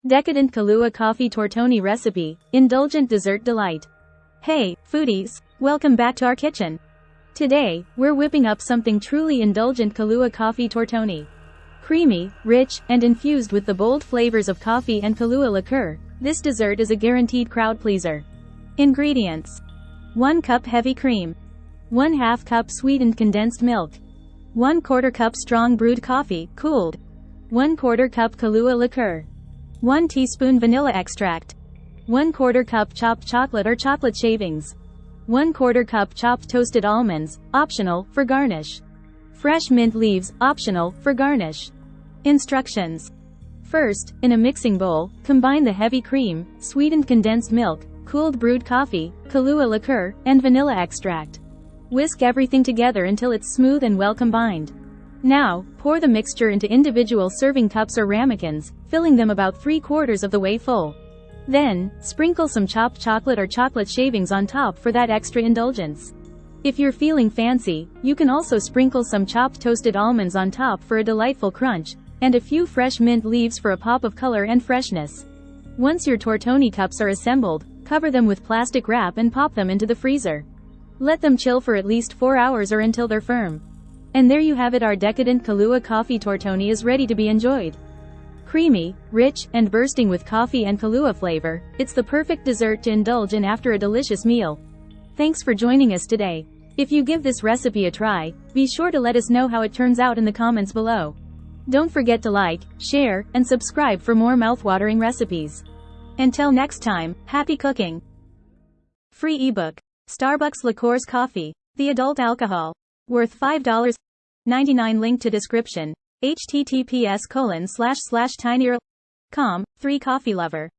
Decadent Kahlua Coffee Tortoni recipe, indulgent dessert delight. Hey, foodies, welcome back to our kitchen. Today, we're whipping up something truly indulgent: Kahlua Coffee Tortoni. Creamy, rich, and infused with the bold flavors of coffee and Kahlua liqueur, this dessert is a guaranteed crowd pleaser. Ingredients: 1 cup heavy cream, 1/2 cup sweetened condensed milk, 1/4 cup strong brewed coffee, cooled, 1/4 cup Kahlua liqueur, 1 teaspoon vanilla extract, 1/4 cup chopped chocolate or chocolate shavings, 1/4 cup chopped toasted almonds, optional, for garnish. Fresh mint leaves, optional, for garnish. Instructions. First, in a mixing bowl, combine the heavy cream, sweetened condensed milk, cooled brewed coffee, Kahlua liqueur, and vanilla extract. Whisk everything together until it's smooth and well combined. Now, pour the mixture into individual serving cups or ramekins, filling them about 3/4 of the way full. Then, sprinkle some chopped chocolate or chocolate shavings on top for that extra indulgence. If you're feeling fancy, you can also sprinkle some chopped toasted almonds on top for a delightful crunch, and a few fresh mint leaves for a pop of color and freshness. Once your tortoni cups are assembled, cover them with plastic wrap and pop them into the freezer. Let them chill for at least 4 hours or until they're firm. And there you have it, our decadent Kahlua Coffee Tortoni is ready to be enjoyed. Creamy, rich, and bursting with coffee and Kahlua flavor, it's the perfect dessert to indulge in after a delicious meal. Thanks for joining us today. If you give this recipe a try, be sure to let us know how it turns out in the comments below. Don't forget to like, share, and subscribe for more mouthwatering recipes. Until next time, happy cooking! Free ebook: Starbucks Liqueurs Coffee, the adult alcohol, worth $5.99. Link to description. https://tinyurl.com. 3 Coffee Lover.